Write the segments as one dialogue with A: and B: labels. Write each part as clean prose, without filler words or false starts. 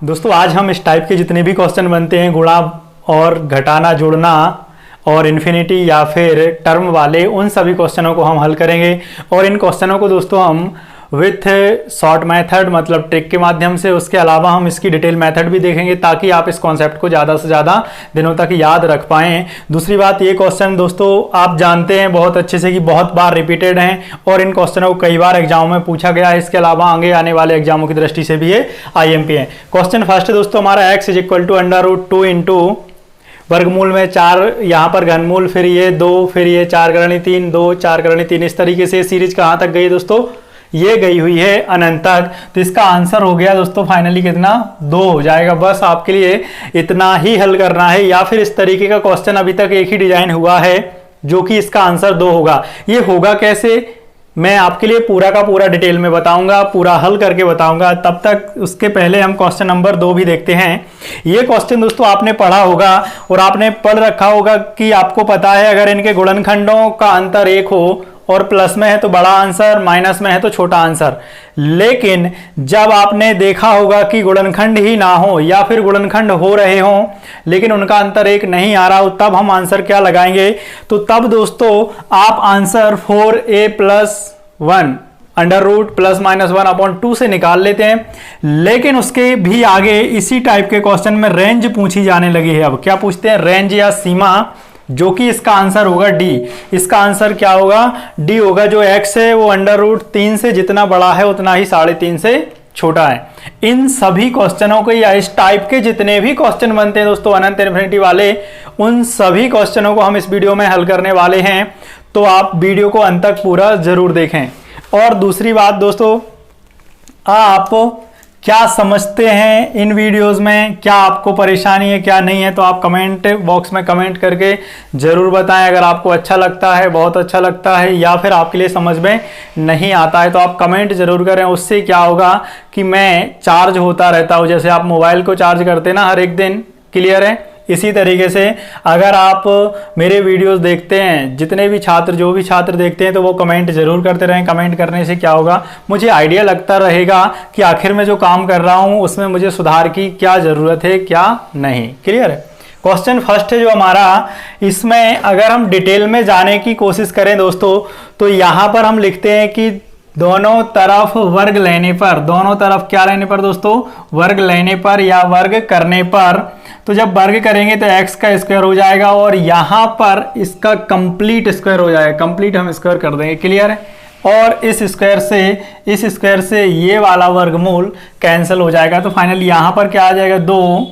A: दोस्तों आज हम इस टाइप के जितने भी क्वेश्चन बनते हैं गुणा और घटाना जोड़ना और इन्फिनिटी या फिर टर्म वाले, उन सभी क्वेश्चनों को हम हल करेंगे। और इन क्वेश्चनों को दोस्तों हम विथ शॉर्ट मेथड मतलब ट्रिक के माध्यम से, उसके अलावा हम इसकी डिटेल मेथड भी देखेंगे ताकि आप इस कॉन्सेप्ट को ज़्यादा से ज़्यादा दिनों तक याद रख पाएँ। दूसरी बात, ये क्वेश्चन दोस्तों आप जानते हैं बहुत अच्छे से कि बहुत बार रिपीटेड हैं और इन क्वेश्चनों को कई बार एग्जाम में पूछा गया है। इसके अलावा आगे आने वाले एग्जामों की दृष्टि से भी ये IMP है। क्वेश्चन फर्स्ट है दोस्तों हमारा x = √2 इंटू वर्गमूल में 4, यहाँ पर घनमूल, फिर ये 2, फिर ये 4 × 3, 2 4 × 3, इस तरीके से सीरीज कहाँ तक गई दोस्तों? ये गई हुई है अनंत तक। तो इसका आंसर हो गया दोस्तों फाइनली कितना? 2 हो जाएगा। बस आपके लिए इतना ही हल करना है, या फिर इस तरीके का क्वेश्चन अभी तक एक ही डिजाइन हुआ है जो कि इसका आंसर 2 होगा। ये होगा कैसे मैं आपके लिए पूरा का पूरा डिटेल में बताऊंगा, पूरा हल करके बताऊंगा। तब तक उसके पहले हम क्वेश्चन नंबर 2 भी देखते हैं। ये क्वेश्चन दोस्तों आपने पढ़ा होगा और आपने पढ़ रखा होगा कि आपको पता है अगर इनके गुणनखंडों का अंतर 1 हो और प्लस में है तो बड़ा आंसर, माइनस में है तो छोटा आंसर। लेकिन जब आपने देखा होगा कि गुणनखंड ही ना हो या फिर गुणनखंड हो रहे हों लेकिन उनका अंतर 1 नहीं आ रहा हो, तब हम आंसर क्या लगाएंगे? तो तब दोस्तों आप आंसर 4a + 1 √ ±1/2 से निकाल लेते हैं। लेकिन उसके भी आगे इसी टाइप के क्वेश्चन में रेंज पूछी जाने लगी है। अब क्या पूछते हैं? रेंज या सीमा, जो कि इसका आंसर होगा D। इसका आंसर क्या होगा? D होगा। जो x है वो √3 से जितना बड़ा है उतना ही 3.5 से छोटा है। इन सभी क्वेश्चनों को या इस टाइप के जितने भी क्वेश्चन बनते हैं दोस्तों अनंत इन्फिनिटी वाले, उन सभी क्वेश्चनों को हम इस वीडियो में हल करने वाले हैं। तो आप वीडियो को अंत तक पूरा जरूर देखें। और दूसरी बात दोस्तों, आप क्या समझते हैं इन वीडियोस में, क्या आपको परेशानी है क्या नहीं है, तो आप कमेंट बॉक्स में कमेंट करके ज़रूर बताएं। अगर आपको अच्छा लगता है, बहुत अच्छा लगता है, या फिर आपके लिए समझ में नहीं आता है तो आप कमेंट ज़रूर करें। उससे क्या होगा कि मैं चार्ज होता रहता हूँ, जैसे आप मोबाइल को चार्ज करते ना हर एक दिन। क्लियर है? इसी तरीके से अगर आप मेरे वीडियोस देखते हैं, जितने भी छात्र जो भी छात्र देखते हैं, तो वो कमेंट जरूर करते रहें। कमेंट करने से क्या होगा, मुझे आइडिया लगता रहेगा कि आखिर में जो काम कर रहा हूं उसमें मुझे सुधार की क्या ज़रूरत है क्या नहीं। क्लियर है? क्वेश्चन फर्स्ट है जो हमारा, इसमें अगर हम डिटेल में जाने की कोशिश करें दोस्तों, तो यहाँ पर हम लिखते हैं कि दोनों तरफ वर्ग लेने पर, दोनों तरफ क्या लेने पर दोस्तों? वर्ग लेने पर या वर्ग करने पर। तो जब वर्ग करेंगे तो x का स्क्वायर हो जाएगा और यहाँ पर इसका कंप्लीट स्क्वायर हो जाएगा। कंप्लीट हम स्क्वायर कर देंगे। क्लियर है? और इस स्क्वायर से ये वाला वर्गमूल कैंसिल हो जाएगा। तो फाइनली यहाँ पर क्या आ जाएगा? 2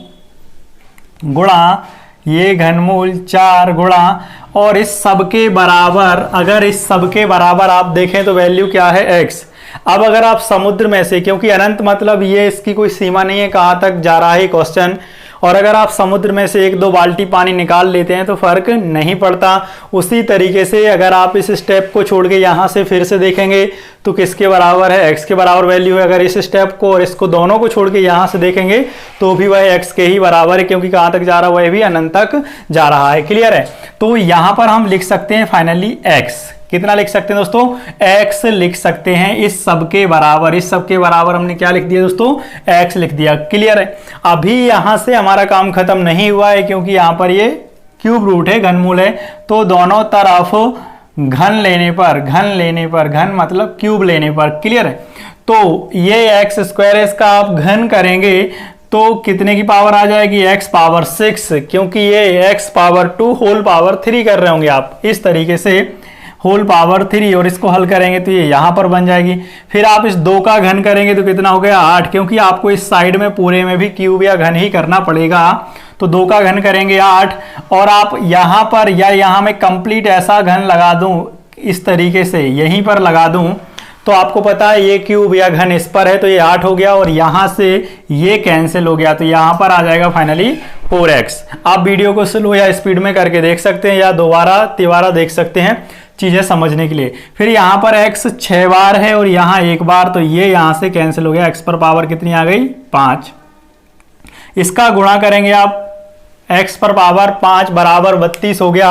A: गुणा ये घनमूल 4 गुणा, और इस सब के बराबर, अगर इस सब के बराबर आप देखें तो वैल्यू क्या है? x। अब अगर आप समुद्र में से, क्योंकि अनंत मतलब ये इसकी कोई सीमा नहीं है कहाँ तक जा रहा है क्वेश्चन, और अगर आप समुद्र में से 1-2 बाल्टी पानी निकाल लेते हैं तो फर्क नहीं पड़ता। उसी तरीके से अगर आप इस स्टेप को छोड़ के यहाँ से फिर से देखेंगे तो किसके बराबर है? x के बराबर वैल्यू है। अगर इस स्टेप को और इसको दोनों को छोड़ के यहाँ से देखेंगे तो भी वह x के ही बराबर है, क्योंकि कहाँ तक जा रहा है? वह भी अनंत तक जा रहा है। क्लियर है? तो यहाँ पर हम लिख सकते हैं फाइनली x। कितना लिख सकते हैं दोस्तों? x लिख सकते हैं इस सब के बराबर। इस सब के बराबर हमने क्या लिख दिया दोस्तों? x लिख दिया। क्लियर है? अभी यहां से हमारा काम खत्म नहीं हुआ है, क्योंकि यहां पर ये क्यूब रूट है, घनमूल है। तो दोनों तरफ घन लेने पर, घन मतलब क्यूब लेने पर। क्लियर है? तो ये x² है, इसका आप घन करेंगे तो कितने की पावर आ जाएगी? x पावर 6, क्योंकि ये x पावर 2 होल पावर 3 कर रहे होंगे आप इस तरीके से, होल पावर 3, और इसको हल करेंगे तो ये यहाँ पर बन जाएगी। फिर आप इस 2 का घन करेंगे तो कितना हो गया? 8, क्योंकि आपको इस साइड में पूरे में भी क्यूब या घन ही करना पड़ेगा। तो 2 का घन करेंगे 8, और आप यहाँ पर या यहाँ में कंप्लीट ऐसा घन लगा दूं इस तरीके से, यहीं पर लगा दूं, तो आपको पता है ये क्यूब या घन इस पर है तो ये 8 हो गया, और यहाँ से ये कैंसिल हो गया तो यहाँ पर आ जाएगा फाइनली 4x। आप वीडियो को स्लो या स्पीड में करके देख सकते हैं या दोबारा तिबारा देख सकते हैं चीजें समझने के लिए। फिर यहाँ पर x 6 बार है और यहाँ 1 बार, तो ये यहाँ से कैंसिल हो गया। x पर पावर कितनी आ गई? 5। इसका गुणा करेंगे आप, x पर पावर 5 बराबर 32 हो गया।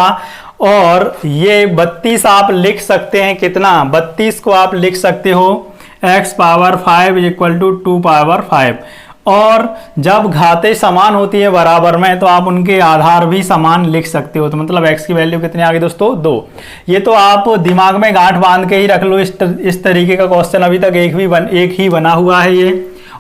A: और ये 32 आप लिख सकते हैं कितना? 32 को आप लिख सकते हो x पावर 5 = 2 पावर 5। और जब घातें समान होती है बराबर में तो आप उनके आधार भी समान लिख सकते हो। तो मतलब x की वैल्यू कितनी आ गई दोस्तों 2। ये तो आप दिमाग में गांठ बांध के ही रख लो। इस तरीके का क्वेश्चन अभी तक एक ही बना हुआ है ये,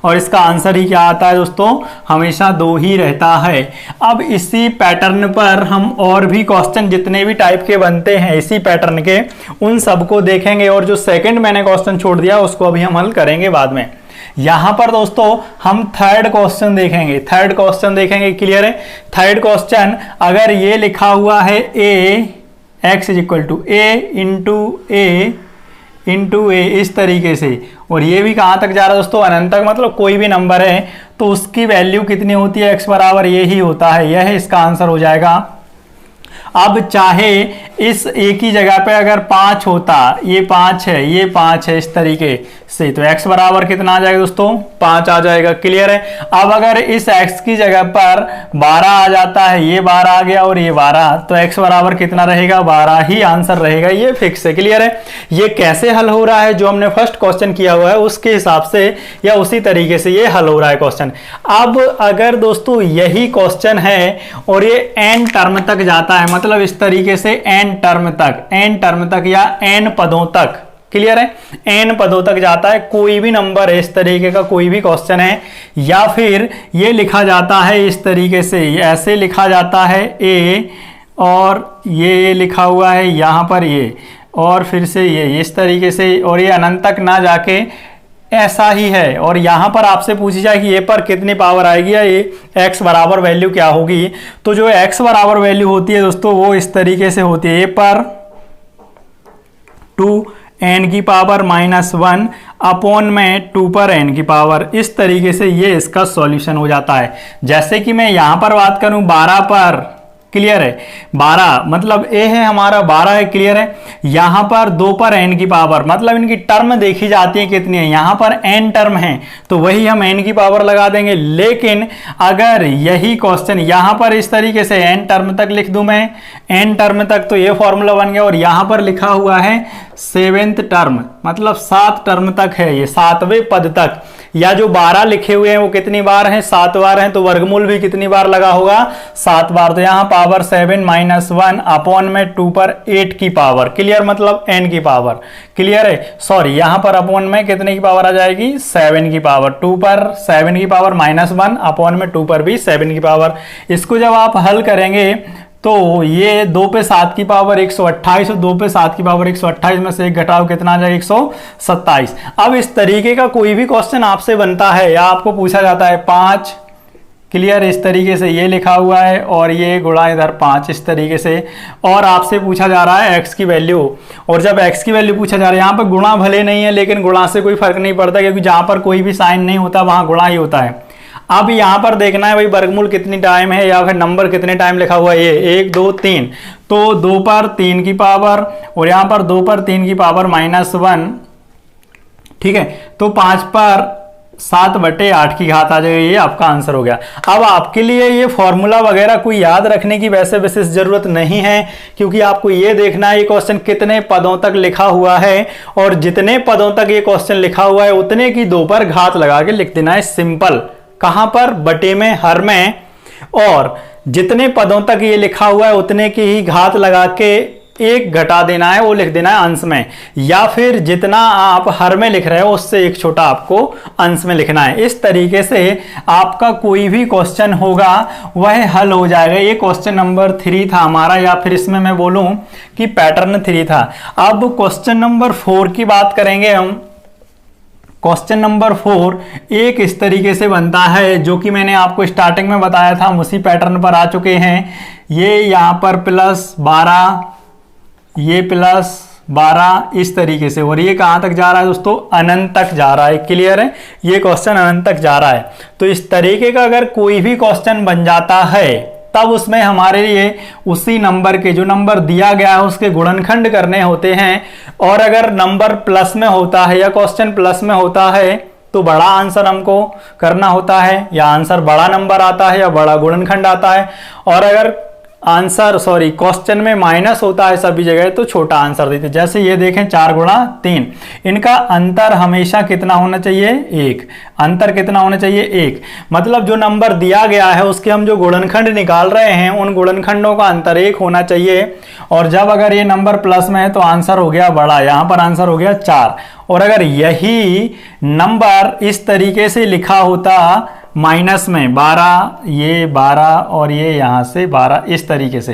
A: और इसका आंसर ही क्या आता है दोस्तों, हमेशा 2 ही रहता है। अब इसी पैटर्न पर हम और भी क्वेश्चन जितने भी टाइप के बनते हैं इसी पैटर्न के, उन सबको देखेंगे। और जो सेकंड मैंने क्वेश्चन छोड़ दिया उसको अभी हम हल करेंगे बाद में। यहां पर दोस्तों हम थर्ड क्वेश्चन देखेंगे। क्लियर है? थर्ड क्वेश्चन अगर ये लिखा हुआ है x इंटू ए इस तरीके से, और ये भी कहां तक जा रहा है दोस्तों, अनंत तक, मतलब कोई भी नंबर है तो उसकी वैल्यू कितनी होती है, x बराबर ये ही होता है। यह इसका आंसर हो जाएगा। अब चाहे इस एक ही जगह पे अगर 5 होता, ये 5 है, ये 5 है इस तरीके से, तो x बराबर कितना आ जाएगा दोस्तों, 5 आ जाएगा। क्लियर है? अब अगर इस x की जगह पर 12 आ जाता है, ये 12 आ गया और ये 12, तो x बराबर कितना रहेगा, 12 ही आंसर रहेगा। ये फिक्स है। क्लियर है? ये कैसे हल हो रहा है, जो हमने फर्स्ट क्वेश्चन किया हुआ है उसके हिसाब से या उसी तरीके से ये हल हो रहा है क्वेश्चन। अब अगर दोस्तों यही क्वेश्चन है और ये n टर्म तक जाता है, मतलब इस तरीके से n टर्म तक या n पदों तक, क्लियर है, n पदों तक जाता है, कोई भी नंबर है इस तरीके का, कोई भी क्वेश्चन है, या फिर ये लिखा जाता है इस तरीके से, ऐसे लिखा जाता है a और ये लिखा हुआ है यहाँ पर ये, और फिर से ये इस तरीके से, और ये अनंत तक ना जाके ऐसा ही है। और यहाँ पर आपसे पूछी जाए कि ए पर कितनी पावर आएगी या ये x बराबर वैल्यू क्या होगी, तो जो x बराबर वैल्यू होती है दोस्तों वो इस तरीके से होती है, ए पर 2n की पावर -1 अपॉन में 2 पर n की पावर, इस तरीके से ये इसका सॉल्यूशन हो जाता है। जैसे कि मैं यहाँ पर बात करूँ 12 पर, क्लियर है, 12 मतलब a है हमारा, 12 है। क्लियर है? यहां पर 2 पर n की पावर, मतलब इनकी टर्म देखी जाती है कितनी है, यहां पर n टर्म है तो वही हम n की पावर लगा देंगे। लेकिन अगर यही क्वेश्चन यहां पर इस तरीके से n टर्म तक लिख दूं मैं, n टर्म तक, तो ये फॉर्मूला बन गया। और यहां पर लिखा हुआ है 7th टर्म, मतलब 7 टर्म तक है, ये 7वें पद तक, या जो 12 लिखे हुए हैं वो कितनी बार हैं, 7 बार हैं, तो वर्गमूल भी कितनी बार लगा होगा, 7 बार। तो यहाँ पावर 7 -1 अपॉन में 2 पर 8 की पावर, क्लियर, मतलब n की पावर। क्लियर है? सॉरी, यहाँ पर अपॉन में कितने की पावर आ जाएगी, 7 की पावर, 2 पर 7 की पावर -1 अपॉन में 2 पर भी 7 की पावर। इसको जब आप हल करेंगे तो ये 2 पे 7 की पावर 128 और 2 पे 7 की पावर 128 में से एक घटाओ कितना आ जाएगा, 127। अब इस तरीके का कोई भी क्वेश्चन आपसे बनता है या आपको पूछा जाता है 5, क्लियर, इस तरीके से ये लिखा हुआ है और ये गुणा इधर 5 इस तरीके से, और आपसे पूछा जा रहा है x की वैल्यू, और जब x की वैल्यू पूछा जा रहा है, यहाँ पर गुणा भले नहीं है लेकिन गुणा से कोई फर्क नहीं पड़ता, क्योंकि जहाँ पर कोई भी साइन नहीं होता वहाँ गुणा ही होता है। अब यहाँ पर देखना है भाई वर्गमूल कितनी टाइम है या फिर नंबर कितने टाइम लिखा हुआ है, ये 1 2 3, तो 2 पर 3 की पावर और यहाँ पर 2 पर 3 की पावर -1, ठीक है, तो 5 पर 7/8 की घात आ जाएगी। ये आपका आंसर हो गया। अब आपके लिए ये फॉर्मूला वगैरह कोई याद रखने की वैसे विशेष जरूरत नहीं है, क्योंकि आपको ये देखना है ये क्वेश्चन कितने पदों तक लिखा हुआ है, और जितने पदों तक ये क्वेश्चन लिखा हुआ है उतने की 2 पर घात लगा के लिख देना है, सिंपल। कहां पर, बटे में, हर में, और जितने पदों तक ये लिखा हुआ है उतने की ही घात लगा के 1 घटा देना है, वो लिख देना है अंश में, या फिर जितना आप हर में लिख रहे हो उससे 1 छोटा आपको अंश में लिखना है। इस तरीके से आपका कोई भी क्वेश्चन होगा वह हल हो जाएगा। ये क्वेश्चन नंबर 3 था हमारा, या फिर इसमें मैं बोलूं कि पैटर्न 3 था। अब क्वेश्चन नंबर 4 की बात करेंगे हम। क्वेश्चन नंबर 4 एक इस तरीके से बनता है, जो कि मैंने आपको स्टार्टिंग में बताया था, हम उसी पैटर्न पर आ चुके हैं। ये यहाँ पर +12, ये +12 इस तरीके से, और ये कहाँ तक जा रहा है दोस्तों, अनंत तक जा रहा है। क्लियर है? ये क्वेश्चन अनंत तक जा रहा है। तो इस तरीके का अगर कोई भी क्वेश्चन बन जाता है तब उसमें हमारे लिए उसी नंबर के, जो नंबर दिया गया है उसके गुणनखंड करने होते हैं, और अगर नंबर प्लस में होता है या क्वेश्चन प्लस में होता है तो बड़ा आंसर हमको करना होता है, या आंसर बड़ा नंबर आता है या बड़ा गुणनखंड आता है। और अगर आंसर सॉरी क्वेश्चन में माइनस होता है सभी जगह तो छोटा आंसर देते हैं। जैसे ये देखें 4 गुणा 3, इनका अंतर हमेशा कितना होना चाहिए 1। अंतर कितना होना चाहिए 1, मतलब जो नंबर दिया गया है उसके हम जो गुणनखंड निकाल रहे हैं उन गुणनखंडों का अंतर 1 होना चाहिए। और जब अगर ये नंबर प्लस में है तो आंसर हो गया बड़ा, यहां पर आंसर हो गया 4। और अगर यही नंबर इस तरीके से लिखा होता माइनस में 12, ये 12 और ये यहां से 12 इस तरीके से,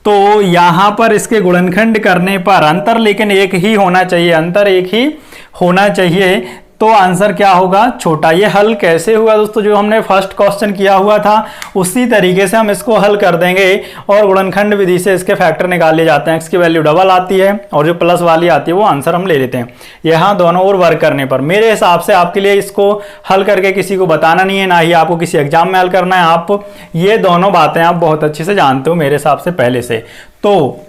A: तो यहां पर इसके गुणनखंड करने पर अंतर लेकिन एक ही होना चाहिए, अंतर एक ही होना चाहिए, तो आंसर क्या होगा छोटा। ये हल कैसे हुआ दोस्तों, जो हमने फर्स्ट क्वेश्चन किया हुआ था उसी तरीके से हम इसको हल कर देंगे और गुणनखंड विधि से इसके फैक्टर निकाल लिए जाते हैं। एक्स की वैल्यू डबल आती है और जो प्लस वाली आती है वो आंसर हम ले लेते हैं यहाँ दोनों ओर वर्क करने पर। मेरे हिसाब से आपके लिए इसको हल करके किसी को बताना नहीं है, ना ही आपको किसी एग्जाम में हल करना है। आप ये दोनों बातें आप बहुत अच्छे से जानते हो मेरे हिसाब से पहले से। तो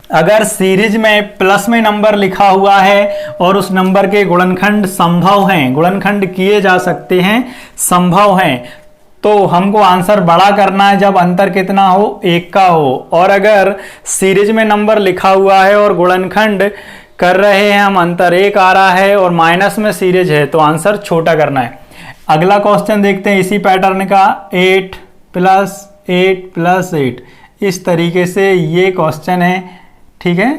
A: अगर सीरीज में प्लस में नंबर लिखा हुआ है और उस नंबर के गुणनखंड संभव हैं, गुणनखंड किए जा सकते हैं, संभव हैं, तो हमको आंसर बड़ा करना है जब अंतर कितना हो 1 का हो। और अगर सीरीज में नंबर लिखा हुआ है और गुणनखंड कर रहे हैं हम, अंतर 1 आ रहा है और माइनस में सीरीज है तो आंसर छोटा करना है। अगला क्वेश्चन देखते हैं इसी पैटर्न का, 8 + 8 + 8 इस तरीके से ये क्वेश्चन है, ठीक है।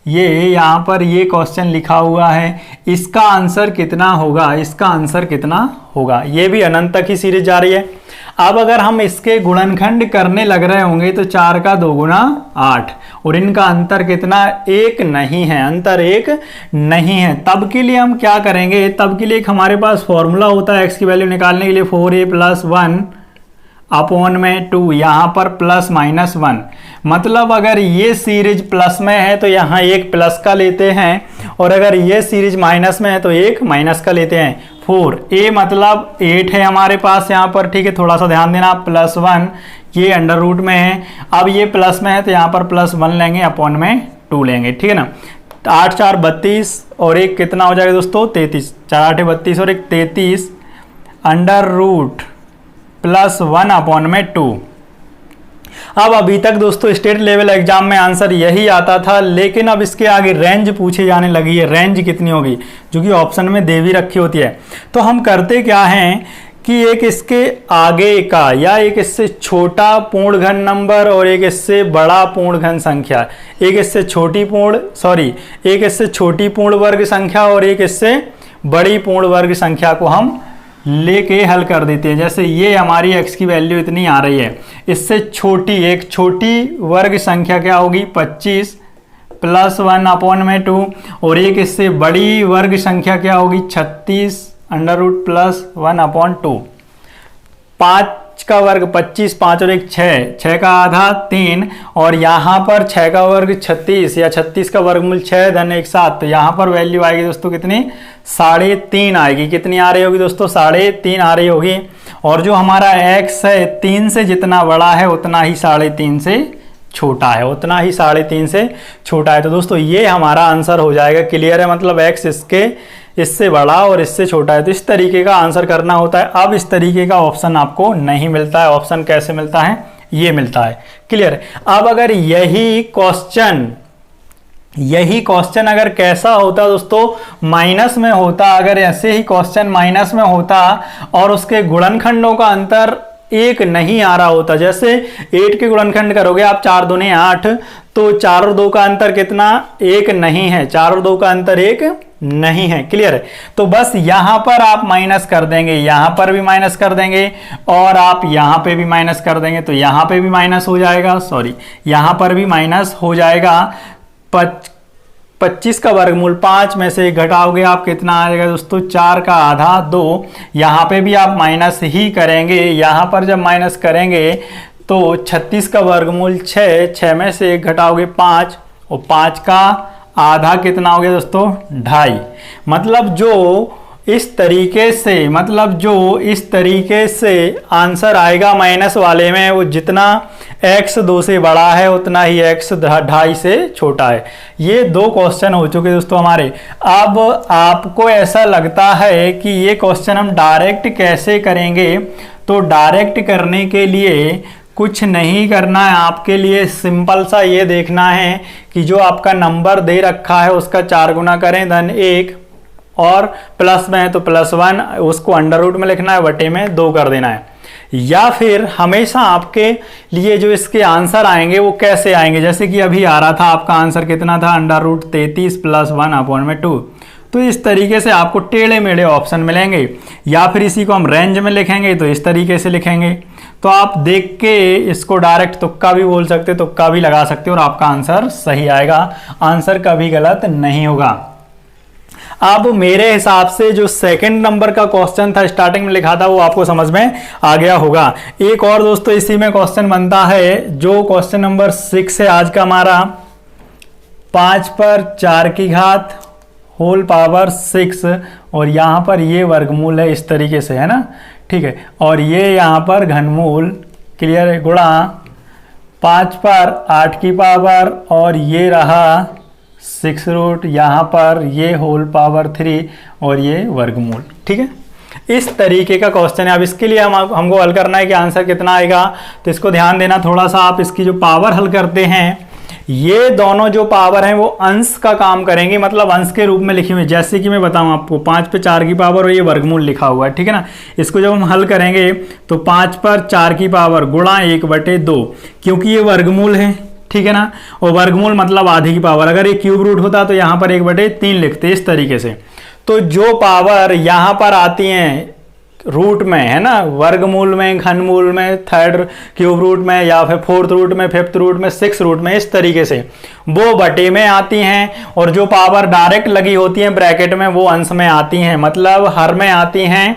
A: ये यहाँ पर ये क्वेश्चन लिखा हुआ है, इसका आंसर कितना होगा, इसका आंसर कितना होगा। ये भी अनंत तक ही सीरीज जा रही है। अब अगर हम इसके गुणनखंड करने लग रहे होंगे तो 4 का 2 गुना 8 और इनका अंतर कितना 1 नहीं है, अंतर 1 नहीं है। तब के लिए हम क्या करेंगे, तब के लिए एक हमारे पास फॉर्मूला होता है एक्स की वैल्यू निकालने के लिए, 4a + 1 अपॉन में 2, यहाँ पर ±1। मतलब अगर ये सीरीज प्लस में है तो यहाँ एक प्लस का लेते हैं और अगर ये सीरीज माइनस में है तो एक माइनस का लेते हैं। 4a मतलब 8 है हमारे पास यहाँ पर, ठीक है। थोड़ा सा ध्यान देना, +1 ये अंडर रूट में है, अब ये प्लस में है तो यहाँ पर +1 लेंगे अपॉन में 2 लेंगे, ठीक है ना। 8 4 32 और एक कितना हो जाएगा दोस्तों 33, 4 8 32 और एक 33 अंडर रूट +1 अपॉन में 2। अब अभी तक दोस्तों स्टेट लेवल एग्जाम में आंसर यही आता था, लेकिन अब इसके आगे रेंज पूछे जाने लगी है, रेंज कितनी होगी, जो कि ऑप्शन में दे भी रखी होती है। तो हम करते क्या हैं कि एक इसके आगे का या एक इससे छोटा पूर्ण घन नंबर और एक इससे बड़ा पूर्ण घन संख्या, एक इससे छोटी पूर्ण वर्ग संख्या और एक इससे बड़ी पूर्ण वर्ग संख्या को हम लेके हल कर देते हैं। जैसे ये हमारी x की वैल्यू इतनी आ रही है, इससे छोटी एक छोटी वर्ग संख्या क्या होगी 25 +1 अपॉन में 2 और एक इससे बड़ी वर्ग संख्या क्या होगी 36 अंडर रूट +1 अपॉन 2। 5 का वर्ग 25, 5 और एक 6, 6 का आधा 3 और यहाँ पर 6 का वर्ग 36 या 36 का वर्गमूल 6 धन 1 7, तो यहाँ पर वैल्यू आएगी दोस्तों कितनी 3.5 आएगी। कितनी आ रही होगी दोस्तों 3.5 आ रही होगी। और जो हमारा x है 3 से जितना बड़ा है उतना ही 3.5 से छोटा है, उतना ही 3.5 से छोटा है। तो दोस्तों ये हमारा आंसर हो जाएगा। क्लियर है, मतलब x इससे बड़ा और इससे छोटा है। तो इस तरीके का आंसर करना होता है। अब इस तरीके का ऑप्शन आपको नहीं मिलता है। ऑप्शन कैसे मिलता है, ये मिलता है। क्लियर है। अब अगर यही क्वेश्चन अगर कैसा होता दोस्तों माइनस में होता, अगर ऐसे ही क्वेश्चन माइनस में होता और उसके गुणनखंडों का अंतर 1 नहीं आ रहा होता, जैसे 8 के गुणनखंड करोगे आप 4 दूने 8, तो 4 और 2 का अंतर कितना 1 नहीं है, 4 और 2 का अंतर 1 नहीं है। क्लियर है। तो बस यहां पर आप माइनस कर देंगे, यहां पर भी माइनस कर देंगे और आप यहां पे भी माइनस कर देंगे, तो यहां पे भी माइनस हो जाएगा, यहां पर भी माइनस हो जाएगा। 25 का वर्गमूल 5 में से घटाओगे आप कितना आएगा दोस्तों 4 का आधा 2। यहाँ पे भी आप माइनस ही करेंगे, यहाँ पर जब माइनस करेंगे तो 36 का वर्गमूल 6, 6 में से घटाओगे 5 और 5 का आधा कितना हो गया दोस्तों 2.5। मतलब जो इस तरीके से आंसर आएगा माइनस वाले में, वो जितना x 2 से बड़ा है उतना ही x 2.5 से छोटा है। ये 2 क्वेश्चन हो चुके दोस्तों हमारे। अब आपको ऐसा लगता है कि ये क्वेश्चन हम डायरेक्ट कैसे करेंगे, तो डायरेक्ट करने के लिए कुछ नहीं करना है आपके लिए, सिंपल सा ये देखना है कि जो आपका नंबर दे रखा है उसका 4 गुना करें धन 1, और प्लस में है तो +1, उसको अंडर रूट में लिखना है, बटे में 2 कर देना है। या फिर हमेशा आपके लिए जो इसके आंसर आएंगे वो कैसे आएंगे, जैसे कि अभी आ रहा था आपका आंसर कितना था, √33 + 1/2। तो इस तरीके से आपको टेढ़े मेढ़े ऑप्शन मिलेंगे, या फिर इसी को हम रेंज में लिखेंगे तो इस तरीके से लिखेंगे। तो आप देख के इसको डायरेक्ट तुक्का भी बोल सकते, तुक्का भी लगा सकते और आपका आंसर सही आएगा, आंसर कभी गलत नहीं होगा। अब मेरे हिसाब से जो सेकंड नंबर का क्वेश्चन था स्टार्टिंग में लिखा था वो आपको समझ में आ गया होगा। एक और दोस्तों इसी में क्वेश्चन बनता है, जो क्वेश्चन नंबर 6 है आज का हमारा, 5 पर 4 की घात होल पावर 6, और यहाँ पर ये वर्गमूल है इस तरीके से, है ना, ठीक है, और ये यहाँ पर घनमूल, क्लियर है, गुणा 5 पर 8 की पावर, और ये रहा 6 रूट, यहाँ पर ये होल पावर 3 और ये वर्गमूल, ठीक है। इस तरीके का क्वेश्चन है। अब इसके लिए हमको हल करना है कि आंसर कितना आएगा, तो इसको ध्यान देना थोड़ा सा। आप इसकी जो पावर हल करते हैं, ये दोनों जो पावर हैं वो अंश का काम करेंगे, मतलब अंश के रूप में लिखी हुई, जैसे कि मैं बताऊं आपको 5 पे 4 की पावर और ये वर्गमूल लिखा हुआ है, ठीक है ना। इसको जब हम हल करेंगे तो 5 पर 4 की पावर गुणा 1/2, क्योंकि ये वर्गमूल है, ठीक है ना, और वर्गमूल मतलब आधी की पावर। अगर ये क्यूब रूट होता तो यहाँ पर 1/3 लिखते इस तरीके से। तो जो पावर यहाँ पर आती हैं रूट में, है ना, वर्गमूल में, घनमूल में, थर्ड क्यूब रूट में, या फिर फोर्थ रूट में, फिफ्थ रूट में, सिक्स रूट में, इस तरीके से वो बटे में आती हैं, और जो पावर डायरेक्ट लगी होती है ब्रैकेट में वो अंश में आती हैं, मतलब हर में आती हैं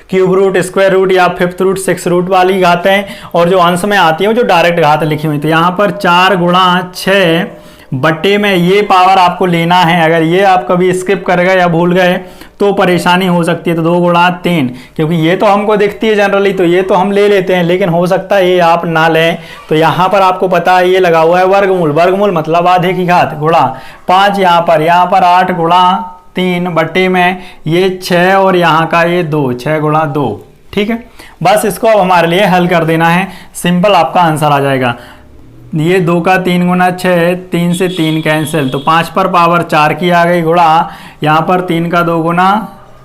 A: क्यूब रूट, स्क्वायर रूट या फिफ्थ रूट, सिक्स रूट वाली घातें, और जो अंश में आती है जो डायरेक्ट घात लिखी हुई। तो यहाँ पर 4 गुणा 6 बट्टे में ये पावर आपको लेना है। अगर ये आप कभी स्किप कर गए या भूल गए तो परेशानी हो सकती है। तो 2 गुणा 3, क्योंकि ये तो हमको दिखती है जनरली, तो ये तो हम ले लेते हैं, लेकिन हो सकता है ये आप ना लें। तो यहाँ पर आपको पता है ये लगा हुआ है वर्गमूल, वर्गमूल मतलब आधे की घात, गुणा 5 यहाँ पर 8 गुणा 3 बट्टे में ये 6 और यहाँ का ये 2, 6 गुणा 2, ठीक है। बस इसको अब हमारे लिए हल कर देना है, सिंपल आपका आंसर आ जाएगा। ये 2 का 3 गुना 6, 3 से 3 कैंसिल, तो 5 पर पावर 4 की आ गई, गुणा यहाँ पर 3 का 2 गुना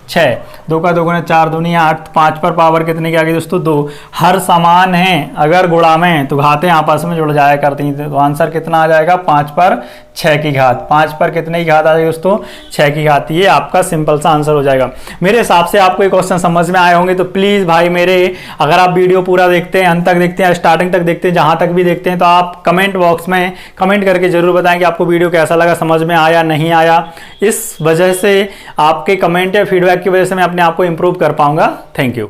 A: 6, 2 का 2 गुना 4 दूनी 8, 5 पर पावर कितने की आ गई दोस्तों 2। हर समान है, अगर गुणा में तो घातें आपस में जुड़ जाया करती हैं। तो आंसर कितना आ जाएगा 5 पर 6 की घात। 5 पर कितने की घात आ जाएगी दोस्तों 6 की घात। ये आपका सिंपल सा आंसर हो जाएगा। मेरे हिसाब से आपको ये क्वेश्चन समझ में आए होंगे। तो प्लीज़ भाई मेरे, अगर आप वीडियो पूरा देखते हैं, अंत तक देखते हैं, स्टार्टिंग तक देखते हैं, जहाँ तक भी देखते हैं, तो आप कमेंट बॉक्स में कमेंट करके जरूर बताएं कि आपको वीडियो कैसा लगा, समझ में आया नहीं आया। इस वजह से आपके कमेंट या फीडबैक की वजह से मैं अपने आप को इम्प्रूव कर पाऊंगा। Thank you.